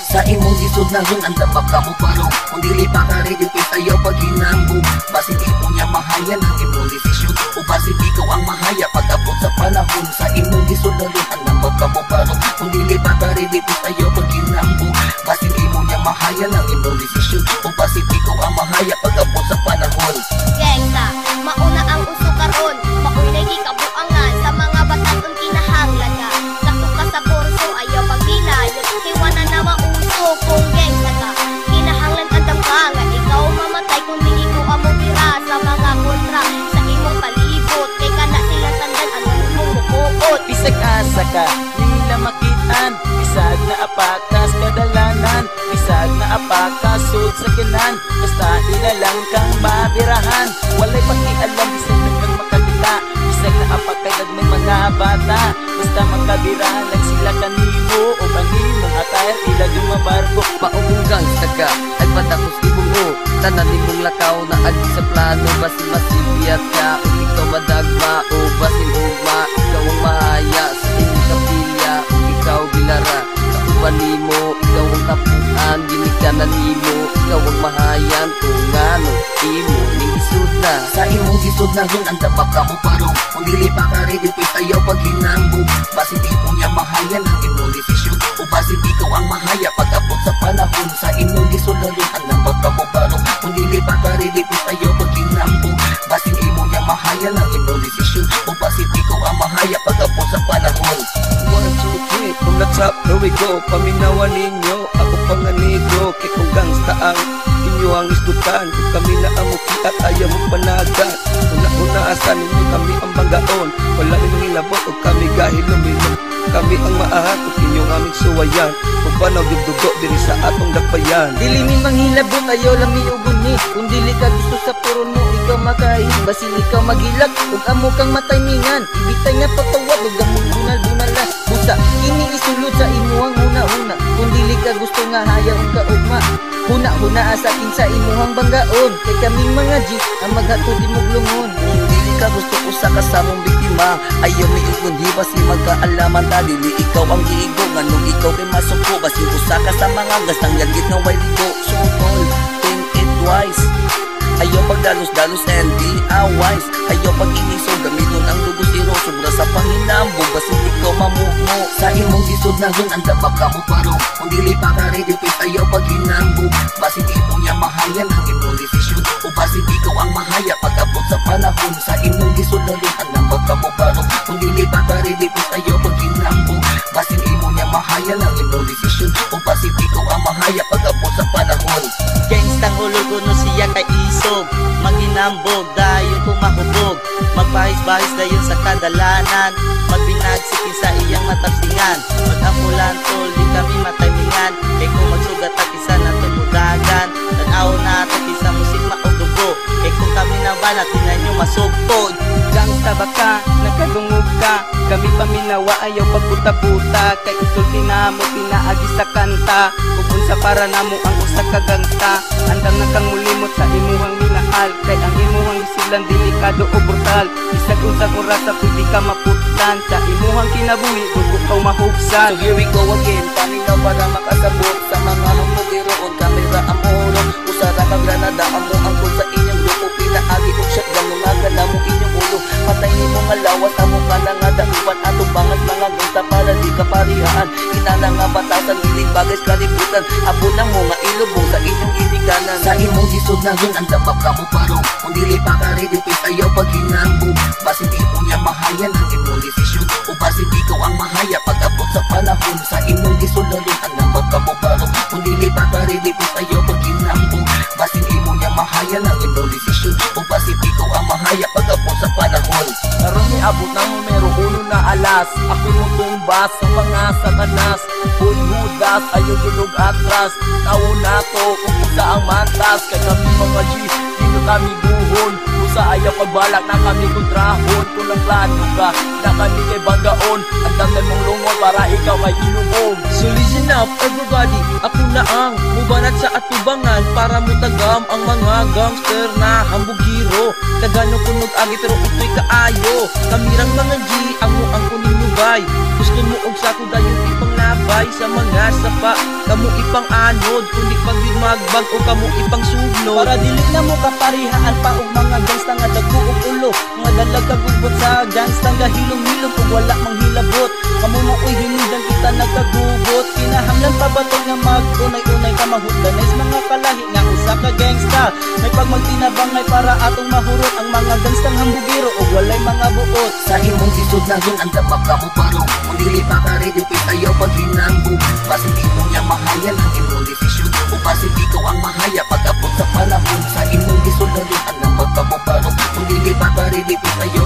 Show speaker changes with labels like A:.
A: Sa imong gisod na ron ang dabab ka mo parong kung dili pa ka ready kay tayo pag hinambog. Basin di mo niya mahayan ang imong desisyon o basin ikaw ang mahaya pag-abot sa panahon. Sa imong gisod na ron ang dabab ka mo parong kung dili pa ka ready kay tayo pag hinambog. Basin di mo niya mahayan ang imong desisyon o basin ikaw ang mahaya pag-abot sa panahon.
B: Gangsta, mauna ang uso karon, maoy lagi kabuangan sa mga bataton kinahanglan ka. Sakto ka sa kurso ayaw paghilayon, hiwana na mauso kung gangsta ka. Kinahanglan ang damkang, ikaw mamatay kung di ikaw amo tira sa mga kontra sa imong palibot. Kay kana sila tandan ang imong mukuot.
C: Bisag asa ka, nila makitaan, bisag na apakas kadalanan, bisag na apakas sud sa kinan, basta ilalang kang mabirahan. Walay pakialam bisag kang makakita, bisag na apakagad ng mga bata, basta makabirahan lang sila kanimo o kanimong attire ila yung mabarko.
A: Maubunggang taga ay patakos ibong mo tanan nimong lakaw na agi sa plano. Basin masibiyat ka o ikaw madagma o basin ugma ikaw ang mahaya sa inyong kapilya o ikaw bilara. Kauban nimo ikaw ang tapuan ginikanan nimo ikaw ang mahayan kung ngano imo ning isud na. Sa imong gisod na ron ang dabab ka mo parong kung dili pa ka ready kay tayo pag hinambog. Basin di mo niya mahayan ang imong desisyon o basin ikaw ang mahaya pag-abot sa panahon. Sa imong gisod na ron ang dabab ka mo parong kung dili pa ka ready kay tayo pag hinambog. Basin di mo niya mahayan ang imong desisyon o basin ikaw ang mahaya pag-abot sa panahon.
D: 1, 2, 3, from the top, here we go. Paminawan ninyo, ako panganigo. Kay kung gangsta ang inyo ang istutan. Kung kami na ang mukiat, ayaw mo panagan. Una-una asa ninyo kami ang banggaon. Wala ninyong ilabot o kami gahil lumilong. Kami ang maahat o inyong aming suwayan. Kung panaw dugo diri sa atong dakbayan.
C: Dili mi manghilabot ayaw lami ubuni, kung dili ka gusto sa puron mo ikaw makain, basin ikaw maghilag ug amo kang mataymingan. Ibitay nga patawad ug among bunal-bunal na busa kini isulod sa imuhang huna-huna. Kung dili ka gusto nga hayaw ka ugma, huna-huna sa kinsa imuhang banggaon. Kay kaming mga G ang maghatod imong lungon.
A: Kung dili ka gusto ko sa kasamong biktima, ayaw may ugon di basi magkaalaman ta. Dili ikaw ang giigo nganong ikaw kay masuko, basi usa ka sa mga gastang yagit nga way ligo. So tol, think it twice. Ayaw pagdalos-dalos and be wise. Ayaw pag-iniso gamiton ang dugo zero. Sobra sa panginambog basin ikaw mamukmo. Sa imong gisod na ron ang dabab ka mo parong kung dili pa ka ready kay ayaw paghinambog. Basin ikaw niya mahayan ang imong desisyon o basin ikaw ang mahaya pag-abot sa panahon. Sa imong gisod na ron ang dabab ka mo parong kung dili pa ka ready kay ayaw paghinambog. Basin ikaw niya mahayan ang imong desisyon o basin ikaw ang mahaya pag-abot sa panahon.
C: Gangstang ulo ko no siya kay isog, maginambog dayon kung mahubog, magbahis-bahis dayon sa kadalanan, magbinagsikin sa iyang matapsingan, mag-ambulan tol di kami mataymingan. Kay kung magsugat at isa na tumudagan, tanaw na at isa musik maudugo. Kay kung kami na ba natin na nyo masugtod.
E: Gangsta ba ka, nagkadungog ka, kami paminawa ayaw pagbuta-buta. Kay isulti na mo pinaagi sa kanta, kung sa para namo ang usa ka gangsta. Andam na kang mulimot sa imuhang minahal, kay ang imuhang isilan delikado o brutal. Bisag unsang oras sa pwede ka maputlan, sa imuhang kinabuhi dugo kaw mahugsan.
A: So here we go again, paminaw para makasabot sa mga humugiroon. Kamera ang oron, usara ka granada amo angkol sa inyong grupo. Pinaagi og shotgun lumagala mo inyong ulo. Patay ni mo nga lawas amo ka na nga dauban atong bangat mga gangsta para di ka parihaan. Inana nga batasan dili bagay kalibutan, abo lang mo nga ilubong sa inyong iliganan. Sa imong gisod na ron ang dabab ka mo parong kung dili pa ka ready kay ayaw paghinambog. Basin di mo niya mahayan ang imong desisyon o basin ikaw ang mahaya pag-abot sa panahon. Sa imong gisod na ron ang dabab ka mo parong kung dili pa ka ready kay ayaw paghinambog. Basin di mo niya mahayan ang imong desisyon o basin ikaw ang mahaya pag-abot sa panahon.
C: Karon ni abot ng numero uno na alas, ako mo tumbas sa mga satanas. Hudas ayaw dulog atras, kauna to kung isa ang mantas. Kay kami mga G, dito kami buhon, usa ayaw pagbalak na kami kontrahon. Kung ang plano ka, na kami kay banggaon, ang damay mong lungon para ikaw ay ilubong.
E: So listen up everybody, ako na ang mubanat sa atubangan para mutagam ang mga gangster na hambugiro. Kagano kunog agi pero ito'y kaayo, kamirang mga G, ang muang kuning
D: bay. Gusto mo og sako dayon ipang labay sa mga sapa. Kamu ipang anod, kundi pagdigmagbag o kamu ipang sugnod.
E: Para dili na mo kaparihaan pa og mga gangsta nga dagko og ulo. Mga dalag kagubot sa gangsta nga hilong-hilong ug wala manghilabot. Kamu maoy hinungdan kita nagkagubot. Kinahanglan pa ba nga mag-unay-unay ka mahudlanis mga kalahi nga usa ka gangsta. May pagmagtinabangay para atong mahurot ang mga gangstang hambugiro ug walay mga buot.
C: Sa imong sisod na yun ang damag ka mo parong kung dili pa ka rin yung ayaw pag hinanggo. Basin dito niya mahaya ng imong desisyon o basin dito ang mahaya pag-abot sa panahon. Sa imong sisod na yun ang damag ka mo parong kung dili pa ka rin yung ayaw